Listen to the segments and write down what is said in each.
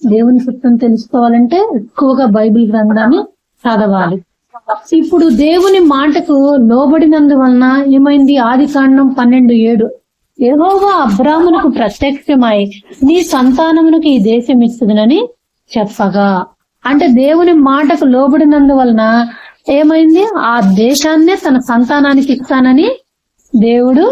దేవుని చిత్తం తెలుసుకోవాలంటే ఎక్కువగా బైబిల్ గ్రంథాన్ని చదవాలి. ఇప్పుడు దేవుని మాటకు లోబడినందువలన ఏమైంది? ఆదికాండం 12:7 యెహోవా అబ్రామునకు ప్రత్యక్షమై నీ సంతానమునకు ఈ దేశం ఇస్తుదనని చెప్పగా, అంటే దేవుని మాటకు లోబడినందువలన ఏమైంది? ఆ దేశాన్నే తన సంతానానికి ఇస్తానని దేవుడు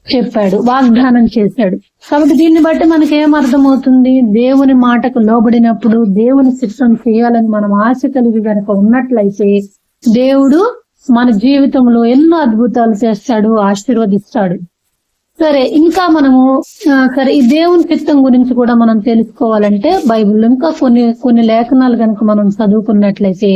చెప్పాడు, వాగ్దానం చేశాడు. కాబట్టి దీన్ని బట్టి మనకి ఏం అర్థమవుతుంది? దేవుని మాటకు లోబడినప్పుడు దేవుని చిత్తం చేయాలని మనం ఆశ కలిగి కనుక ఉన్నట్లయితే దేవుడు మన జీవితంలో ఎన్నో అద్భుతాలు చేస్తాడు, ఆశీర్వదిస్తాడు. సరే, ఇంకా మనము ఈ దేవుని చిత్తం గురించి కూడా మనం తెలుసుకోవాలంటే బైబిల్లో ఇంకా కొన్ని లేఖనాలు కనుక మనం చదువుకున్నట్లయితే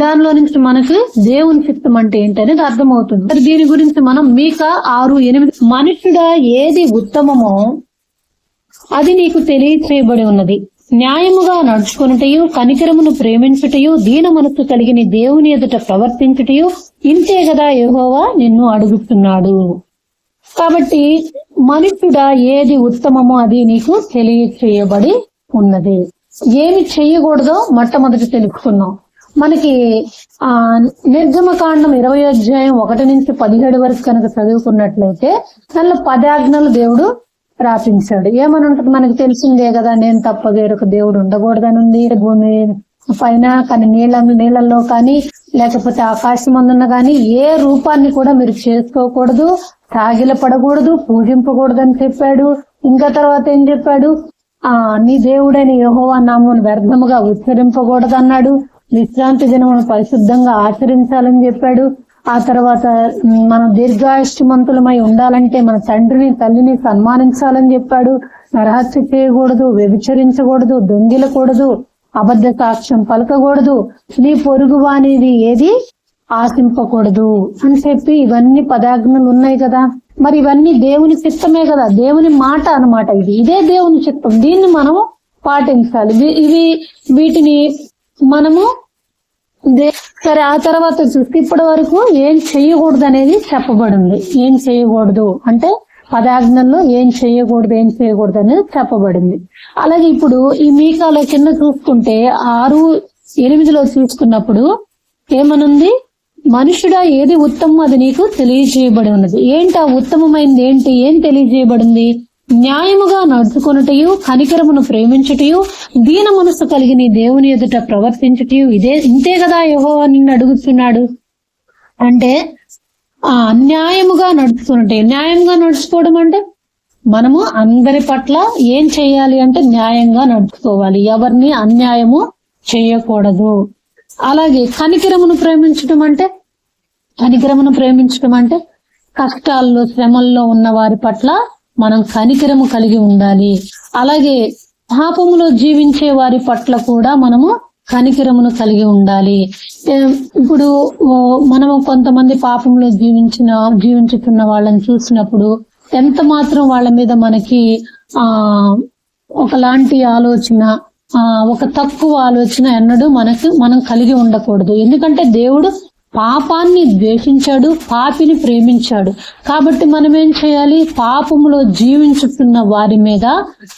దానిలో నుంచి మనకి దేవుని చిత్తం అంటే ఏంటనేది అర్థమవుతుంది. మరి దీని గురించి మనం మీకా 6:8 మనుష్యుడా ఏది ఉత్తమమో అది నీకు తెలియచేయబడి ఉన్నది, న్యాయముగా నడుచుకొనుటయు కనికరమును ప్రేమించుటయు దీన మనస్సు కలిగిన దేవుని ఎదుట ప్రవర్తించుటయు ఇంతే కదా యెహోవా నిన్ను అడుగుతున్నాడు. కాబట్టి మనుష్యుడా ఏది ఉత్తమమో అది నీకు తెలియచేయబడి ఉన్నది. ఏమి చెయ్యకూడదో మొట్టమొదటి తెలుసుకున్నాం. మనకి నిర్గమకాండం 20:1-17 వరకు కనుక చదువుకున్నట్లయితే దానిలో 10 ఆజ్ఞలు దేవుడు రాపించాడు. ఏమని ఉంటుంది మనకి తెలిసిందే కదా, నేను తప్ప వేరొక దేవుడు ఉండకూడదని ఉంది. భూమి పైన కానీ నీళ్ళల్లో కానీ లేకపోతే ఆకాశం అందున్న కానీ ఏ రూపాన్ని కూడా మీరు చేసుకోకూడదు, సాగిల పడకూడదు, పూజింపకూడదు అని చెప్పాడు. ఇంకా తర్వాత ఏం చెప్పాడు? నీ దేవుడైన యెహోవా నామమును వ్యర్థముగా ఉచ్చరింపకూడదు అన్నాడు. విశ్రాంతి దినమును పరిశుద్ధంగా ఆచరించాలని చెప్పాడు. ఆ తర్వాత మనం దీర్ఘాయుష్మంతులమై ఉండాలంటే మన తండ్రిని తల్లిని సన్మానించాలని చెప్పాడు. నరహత్య చేయకూడదు, వ్యభిచరించకూడదు, దొంగిలకూడదు, అబద్ధ సాక్ష్యం పలకకూడదు, నీ పొరుగు వానిది ఏది ఆశింపకూడదు అని చెప్పి ఇవన్నీ 10 ఆజ్ఞలు ఉన్నాయి కదా. మరి ఇవన్నీ దేవుని చిత్తమే కదా, దేవుని మాట అన్నమాట. ఇదే దేవుని చిత్తం, దీన్ని మనం పాటించాలి. వీటిని మనము సరే. ఆ తర్వాత చూస్తే ఇప్పటి వరకు ఏం చెయ్యకూడదు అనేది చెప్పబడింది. ఏం చేయకూడదు అంటే 10 ఆజ్ఞల్లో ఏం చేయకూడదు అనేది చెప్పబడింది. అలాగే ఇప్పుడు ఈ మీకాలో కింద చూసుకుంటే 6:8 చూసుకున్నప్పుడు ఏమనుంది? మనుషుడా ఏది ఉత్తమం అది నీకు తెలియజేయబడి ఉన్నది. ఏంటి ఆ ఉత్తమమైనది? ఏం తెలియజేయబడింది? న్యాయముగా నడుచుకొనుటయు కనికరమును ప్రేమించుటయు దీన మనస్సు కలిగిన దేవుని ఎదుట ప్రవర్తించుటయు ఇంతే కదా యెహోవా నిన్ను అడుగుతున్నాడు. అంటే న్యాయముగా నడుచుకున్నట్టు, న్యాయంగా నడుచుకోవడం అంటే మనము అందరి పట్ల ఏం చేయాలి అంటే న్యాయంగా నడుచుకోవాలి, ఎవరిని అన్యాయము చేయకూడదు. అలాగే కనికరమును ప్రేమించడం అంటే కష్టాల్లో శ్రమల్లో ఉన్న వారి పట్ల మనం కనికరము కలిగి ఉండాలి. అలాగే పాపములో జీవించే వారి పట్ల కూడా మనము కనికరమును కలిగి ఉండాలి. ఇప్పుడు మనము కొంతమంది పాపంలో జీవించుతున్న వాళ్ళని చూసినప్పుడు ఎంత మాత్రం వాళ్ళ మీద మనకి ఒకలాంటి ఆలోచన, ఒక తక్కువ ఆలోచన ఎన్నడూ మనం కలిగి ఉండకూడదు. ఎందుకంటే దేవుడు పాపాన్ని ద్వేషించాడు, పాపిని ప్రేమించాడు. కాబట్టి మనం ఏం చేయాలి? పాపములో జీవించుతున్న వారి మీద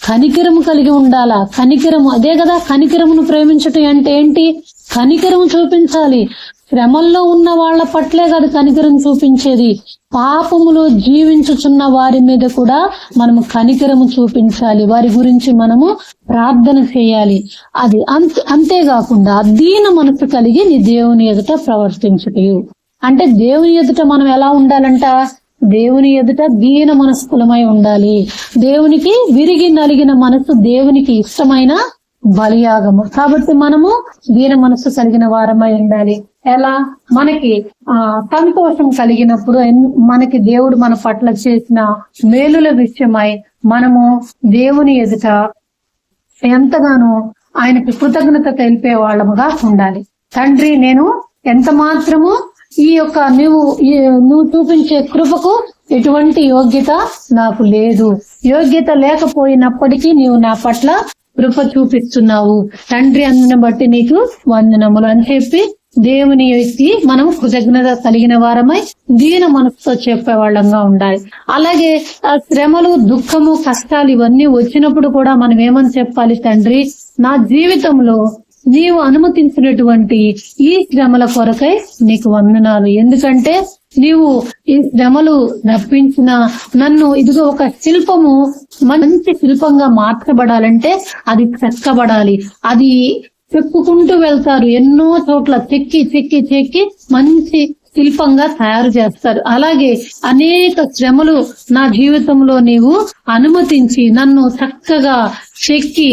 కనికరము కలిగి ఉండాలా. కనికరము అదే కదా, కనికరమును ప్రేమించటం అంటే ఏంటి? కనికరము చూపించాలి. శ్రమల్లో ఉన్న వాళ్ళ పట్లే కదా కనికరం చూపించేది, పాపములో జీవించుచున్న వారి మీద కూడా మనము కనికరము చూపించాలి. వారి గురించి మనము ప్రార్థన చేయాలి. అది అంతేకాకుండా దీన మనసు కలిగి నీ దేవుని ఎదుట ప్రవర్తించుటయు అంటే దేవుని ఎదుట మనం ఎలా ఉండాలంట? దేవుని ఎదుట దీన మనస్కులమై ఉండాలి. దేవునికి విరిగి నలిగిన మనసు దేవునికి ఇష్టమైన బలియాగము. కాబట్టి మనము దీన మనసు కలిగిన వారమై ఉండాలి. ఎలా? మనకి సంతోషం కలిగినప్పుడు, మనకి దేవుడు మన పట్ల చేసిన మేలుల విషయమై మనము దేవుని ఎదుట ఎంతగానో ఆయనకి కృతజ్ఞత తెలిపే వాళ్ళముగా ఉండాలి. తండ్రి, నేను ఎంత మాత్రము ఈ యొక్క నువ్వు చూపించే కృపకు ఎటువంటి యోగ్యత నాకు లేదు. యోగ్యత లేకపోయినప్పటికీ నీవు నా పట్ల కృప చూపిస్తున్నావు తండ్రి, అందుని బట్టి నీకు వందనములు అని చెప్పి దేవునికి మనం కృతజ్ఞత కలిగిన వారమై దీన మనసుతో చెప్పే వాళ్ళంగా ఉండాలి. అలాగే శ్రమలు, దుఃఖము, కష్టాలు ఇవన్నీ వచ్చినప్పుడు కూడా మనం ఏమని చెప్పాలి? తండ్రి, నా జీవితంలో నీవు అనుమతించినటువంటి ఈ శ్రమల కొరకై నీకు వందనాలు. ఎందుకంటే నీవు ఈ శ్రమలు రప్పించిన నన్ను ఇదిగో ఒక శిల్పము మంచి శిల్పంగా మార్చబడాలంటే అది చెక్కబడాలి. అది చెక్కుకుంటూ వెళ్తారు, ఎన్నో చోట్ల చెక్కి చెక్కి చెక్కి మంచి శిల్పంగా తయారు చేస్తారు. అలాగే అనేక శ్రమలు నా జీవితంలో నీవు అనుమతించి నన్ను చక్కగా చెక్కి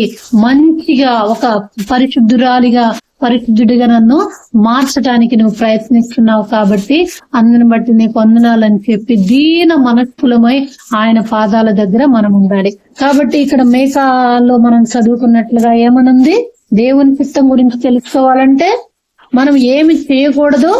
మంచిగా ఒక పరిశుద్ధుడిగా నన్ను మార్చడానికి నువ్వు ప్రయత్నిస్తున్నావు. కాబట్టి అందుని బట్టి నీకు వందనాలని చెప్పి దీన మనస్కులమై ఆయన పాదాల దగ్గర మనం ఉండాలి. కాబట్టి ఇక్కడ మేకాలో మనం చదువుకున్నట్లుగా ఏమనుంది? దేవుని చిత్తం గురించి తెలుసుకోవాలంటే మనం ఏమి చేయకూడదో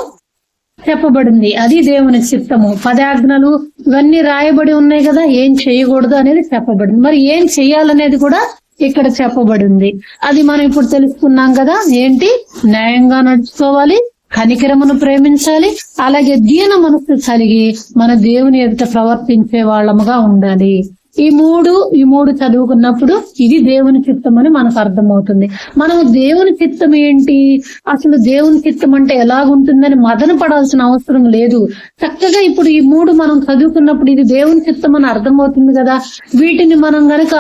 చెప్పబడింది. అది దేవుని చిత్తము. 10 ఆజ్ఞలు ఇవన్నీ రాయబడి ఉన్నాయి కదా, ఏం చేయకూడదు అనేది చెప్పబడింది. మరి ఏం చెయ్యాలనేది కూడా ఇక్కడ చెప్పబడింది. అది మనం ఇప్పుడు తెలుసుకున్నాం కదా. ఏంటి? న్యాయంగా నడుచుకోవాలి, కనికరమును ప్రేమించాలి, అలాగే దీన మనస్సు కలిగి మన దేవుని ఎదుట ప్రవర్తించే వాళ్ళముగా ఉండాలి. ఈ మూడు చదువుకున్నప్పుడు ఇది దేవుని చిత్తం అని మనకు అర్థమవుతుంది. మనం దేవుని చిత్తం ఏంటి, అసలు దేవుని చిత్తం అంటే ఎలాగుంటుందని మదన పడాల్సిన అవసరం లేదు. చక్కగా ఇప్పుడు ఈ 3 మనం చదువుకున్నప్పుడు ఇది దేవుని చిత్తం అని అర్థమవుతుంది కదా. వీటిని మనం గనక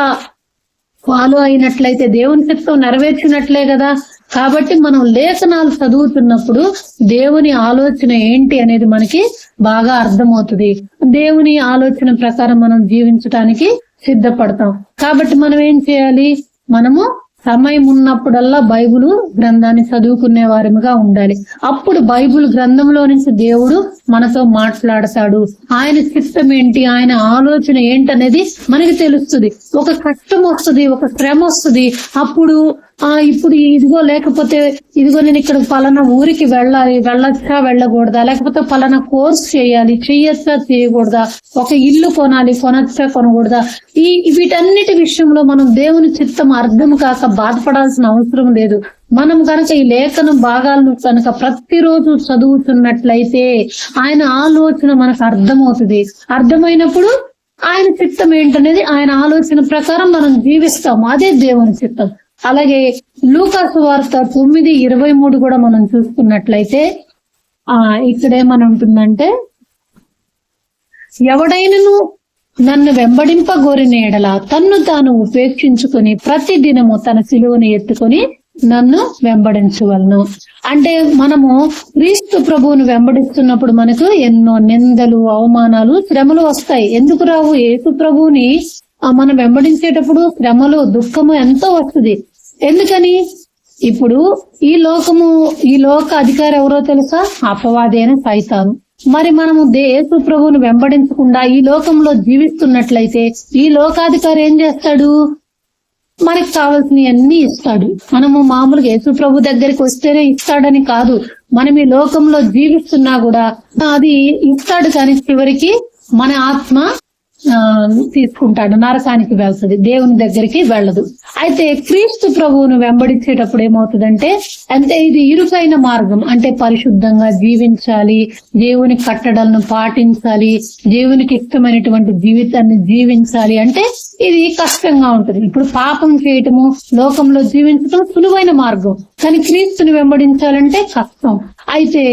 ఫాలో అయినట్లయితే దేవుని చిత్తం నెరవేర్చినట్లే కదా. కాబట్టి మనం లేఖనాలు చదువుతున్నప్పుడు దేవుని ఆలోచన ఏంటి అనేది మనకి బాగా అర్థమవుతుంది. దేవుని ఆలోచన ప్రకారం మనం జీవించడానికి సిద్ధపడతాం. కాబట్టి మనం ఏం చేయాలి? మనము సమయం ఉన్నప్పుడల్లా బైబిల్ గ్రంథాన్ని చదువుకునే వారిగా ఉండాలి. అప్పుడు బైబిల్ గ్రంథంలో నుంచి దేవుడు మనతో మాట్లాడతాడు. ఆయన చిత్తం ఏంటి, ఆయన ఆలోచన ఏంటనేది మనకి తెలుస్తుంది. ఒక కష్టం వస్తుంది, ఒక శ్రమ వస్తుంది. అప్పుడు ఇప్పుడు ఇదిగో లేకపోతే ఇదిగో నేను ఇక్కడ పలానా ఊరికి వెళ్ళాలి, వెళ్ళొచ్చా వెళ్ళకూడదా, లేకపోతే పలానా కోర్స్ చేయాలి, చెయ్యొచ్చా చేయకూడదా, ఒక ఇల్లు కొనాలి, కొనొచ్చా కొనకూడదా, వీటన్నిటి విషయంలో మనం దేవుని చిత్తం అర్థం కాక బాధపడాల్సిన అవసరం లేదు. మనం కనుక ఈ లేఖన భాగాలను కనుక ప్రతిరోజు చదువుతున్నట్లయితే ఆయన ఆలోచన మనకు అర్థమవుతుంది. అర్థమైనప్పుడు ఆయన చిత్తం ఏంటనేది, ఆయన ఆలోచన ప్రకారం మనం జీవిస్తాం. అదే దేవుని చిత్తం. అలాగే లూకా సువార్త 9:23 కూడా మనం చూసుకున్నట్లయితే ఇక్కడేమనుంటుందంటే, ఎవడైనను నన్ను వెంబడింపగోరిన ఎడల తన్ను తాను ఉపేక్షించుకుని ప్రతి దినము తన సిలువను ఎత్తుకొని నన్ను వెంబడించవలను. అంటే మనము క్రీస్తు ప్రభువును వెంబడిస్తున్నప్పుడు మనకు ఎన్నో నిందలు, అవమానాలు, శ్రమలు వస్తాయి. ఎందుకు రావు? యేసు ప్రభువుని మనం వెంబడించేటప్పుడు శ్రమలు, దుఃఖము ఎంతో వస్తుంది. ఎందుకని? ఇప్పుడు ఈ లోక అధికారి ఎవరో తెలుసా? అపవాది అయిన సైతాను. మరి మనము యేసు ప్రభువును వెంబడించకుండా ఈ లోకంలో జీవిస్తున్నట్లయితే ఈ లోకాధికారి ఏం చేస్తాడు? మనకి కావాల్సినవన్నీ ఇస్తాడు. మనము మామూలుగా యేసు ప్రభు దగ్గరికి వస్తేనే ఇస్తాడని కాదు, మనం ఈ లోకంలో జీవిస్తున్నా కూడా అది ఇస్తాడు. కానీ చివరికి మన ఆత్మ తీసుకుంటాడు, నరకానికి వెళ్తుంది, దేవుని దగ్గరికి వెళ్ళదు. అయితే క్రీస్తు ప్రభువును వెంబడించేటప్పుడు ఏమవుతుందంటే, ఇది ఇరుకైన మార్గం. అంటే పరిశుద్ధంగా జీవించాలి, దేవుని కట్టడలను పాటించాలి, దేవునికి ఇష్టమైనటువంటి జీవితాన్ని జీవించాలి. అంటే ఇది కష్టంగా ఉంటుంది. ఇప్పుడు పాపం చేయటము, లోకంలో జీవించడం సులువైన మార్గం, కానీ క్రీస్తుని వెంబడించాలంటే కష్టం. అయితే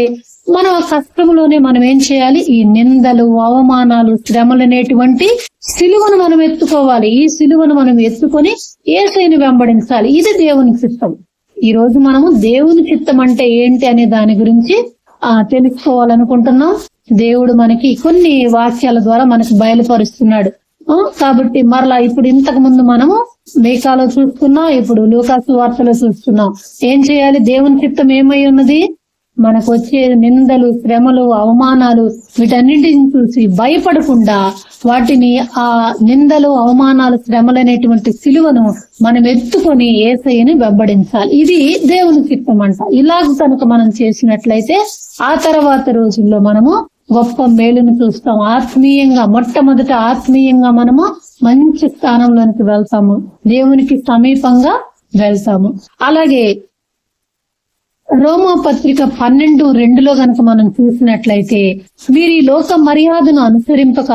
మనం ఆ కష్టంలోనే మనం ఏం చేయాలి? ఈ నిందలు, అవమానాలు, శ్రమలు అనేటువంటి సిలువను మనం ఎత్తుకోవాలి. ఈ సిలువను మనం ఎత్తుకొని యేసుని వెంబడించాలి. ఇది దేవుని చిత్తం. ఈ రోజు మనము దేవుని చిత్తం అంటే ఏంటి అనే దాని గురించి తెలుసుకోవాలనుకుంటున్నాం. దేవుడు మనకి కొన్ని వాక్యాల ద్వారా మనకు బయలుపరుస్తున్నాడు. కాబట్టి మరలా ఇప్పుడు ఇంతకు ముందు మనము మేకాలో చూసుకున్నాం, ఇప్పుడు లూకా సువార్తలో చూస్తున్నాం. ఏం చేయాలి? దేవుని చిత్తం ఏమై ఉన్నది? మనకు వచ్చే నిందలు, శ్రమలు, అవమానాలు వీటన్నింటిని చూసి భయపడకుండా వాటిని, ఆ నిందలు, అవమానాలు, శ్రమలు అనేటువంటి సిలువను మనం ఎత్తుకొని యేసయ్యని వెంబడించాలి. ఇది దేవుని చిత్తం అంట. ఇలాగ కనుక మనం చేసినట్లయితే ఆ తర్వాత రోజుల్లో మనము గొప్ప మేలును చూస్తాం. మొట్టమొదట ఆత్మీయంగా మనము మంచి స్థానంలోనికి వెళ్తాము, దేవునికి సమీపంగా వెళ్తాము. అలాగే రోమాపత్రిక 12:2 గనక మనం చూసినట్లయితే, మీరు ఈ లోక మర్యాదను అనుసరింపక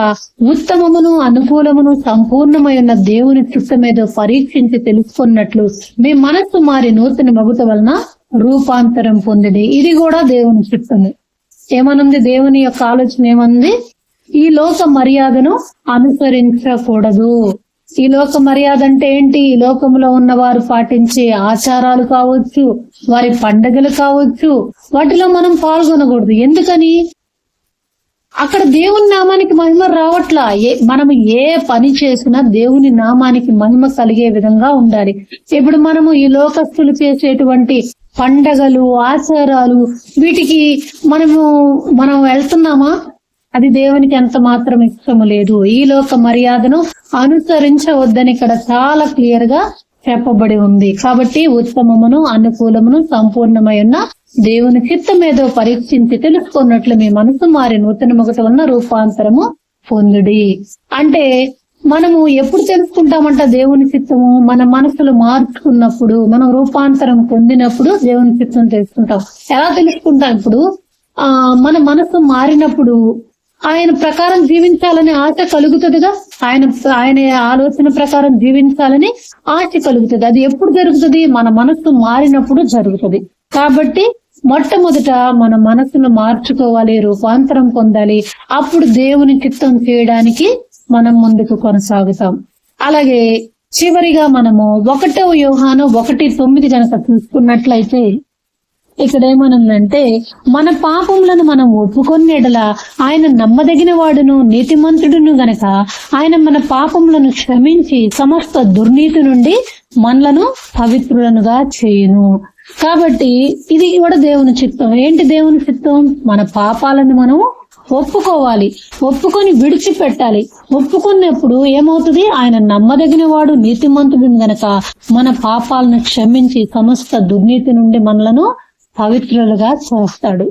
ఉత్తమమును అనుకూలమును సంపూర్ణమైన దేవుని చిత్తమేదో పరీక్షించి తెలుసుకున్నట్లు మీ మనస్సు మారి నూతన మగుట వలన రూపాంతరం పొందిడి. ఇది కూడా దేవుని చిత్తమే. ఏమనుంది? దేవుని యొక్క ఆలోచన ఏమంది? ఈ లోక మర్యాదను అనుసరించకూడదు. ఈ లోక మర్యాద అంటే ఏంటి? ఈ లోకంలో ఉన్న వారు పాటించే ఆచారాలు కావచ్చు, వారి పండగలు కావచ్చు, వాటిలో మనం పాల్గొనకూడదు. ఎందుకని? అక్కడ దేవుని నామానికి మహిమ రావట్లా. మనం ఏ పని చేసినా దేవుని నామానికి మహిమ కలిగే విధంగా ఉండాలి. ఇప్పుడు మనము ఈ లోకస్తులు చేసేటువంటి పండగలు, ఆచారాలు, వీటికి మనం వెళ్తున్నామా? అది దేవునికి ఎంత మాత్రం ఇష్టము లేదు. ఈ లోక మర్యాదను అనుసరించవద్దని ఇక్కడ చాలా క్లియర్ గా చెప్పబడి ఉంది. కాబట్టి ఉత్తమమును అనుకూలమును సంపూర్ణమై ఉన్న దేవుని చిత్తమేదో పరీక్షించి తెలుసుకున్నట్లు మీ మనసు మారి నూతన మొగట ఉన్న రూపాంతరము పొందుడి. అంటే మనము ఎప్పుడు తెలుసుకుంటామంట దేవుని చిత్తము? మన మనసులు మార్చుకున్నప్పుడు, మనం రూపాంతరం పొందినప్పుడు దేవుని చిత్తం తెలుసుకుంటాం. ఎలా తెలుసుకుంటాం? ఇప్పుడు మన మనసు మారినప్పుడు ఆయన ప్రకారం జీవించాలని ఆశ కలుగుతుందిగా. ఆయన ఆలోచన ప్రకారం జీవించాలని ఆశ కలుగుతుంది. అది ఎప్పుడు జరుగుతుంది? మన మనస్సు మారినప్పుడు జరుగుతుంది. కాబట్టి మొట్టమొదట మన మనసును మార్చుకోవాలి, రూపాంతరం పొందాలి. అప్పుడు దేవుని చిత్తం చేయడానికి మనం ముందుకు కొనసాగుతాం. అలాగే చివరిగా మనము 1 యోహాను 1:9 కనుక చూసుకున్నట్లయితే, ఇక్కడ ఏమనుందంటే, మన పాపములను మనం ఒప్పుకొని ఎడల ఆయన నమ్మదగిన వాడును నీతిమంతుడును గనక ఆయన మన పాపములను క్షమించి సమస్త దుర్నీతి నుండి మనలను పవిత్రులనుగా చేయును. కాబట్టి ఇది కూడా దేవుని చిత్తం. ఏంటి దేవుని చిత్తం? మన పాపాలను మనం ఒప్పుకోవాలి, ఒప్పుకొని విడిచిపెట్టాలి. ఒప్పుకున్నప్పుడు ఏమవుతుంది? ఆయన నమ్మదగిన వాడు నీతిమంతుడు గనక మన పాపాలను క్షమించి సమస్త దుర్నీతి నుండి మనలను పవిత్రులుగా చేస్తాడు.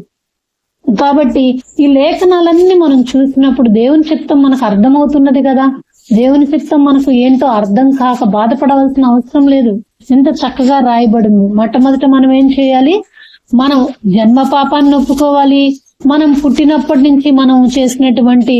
కాబట్టి ఈ లేఖనాలన్నీ మనం చూసినప్పుడు దేవుని చిత్తం మనకు అర్థమవుతున్నది కదా. దేవుని చిత్తం మనకు ఏంటో అర్థం కాక బాధపడవలసిన అవసరం లేదు. ఎంత చక్కగా రాయబడింది. మొట్టమొదట మనం ఏం చేయాలి? మనం జన్మ పాపాన్ని ఒప్పుకోవాలి. మనం పుట్టినప్పటి నుంచి మనం చేసినటువంటి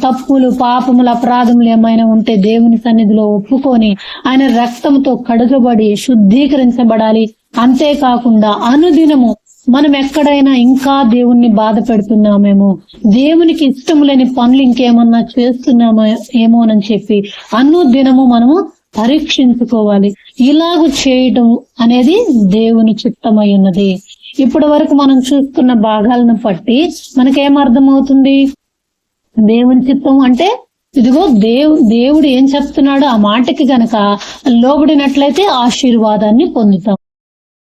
తప్పులు, పాపములు, అపరాధములు ఏమైనా ఉంటే దేవుని సన్నిధిలో ఒప్పుకొని ఆయన రక్తంతో కడుగబడి శుద్ధీకరించబడాలి. అంతేకాకుండా అనుదినము మనం ఎక్కడైనా ఇంకా దేవుణ్ణి బాధ పెడుతున్నామేమో, దేవునికి ఇష్టం లేని పనులు ఇంకేమన్నా చేస్తున్నామో ఏమోనని చెప్పి అనుదినము మనము పరీక్షించుకోవాలి. ఇలాగూ చేయటం అనేది దేవుని చిత్తమై ఉన్నది. ఇప్పటి వరకు మనం చూస్తున్న భాగాలను బట్టి మనకేమర్థమవుతుంది? దేవుని చిత్తం అంటే ఇదిగో దేవుడు ఏం చెప్తున్నాడో ఆ మాటకి గనక లోబడినట్లయితే ఆశీర్వాదాన్ని పొందుతాం.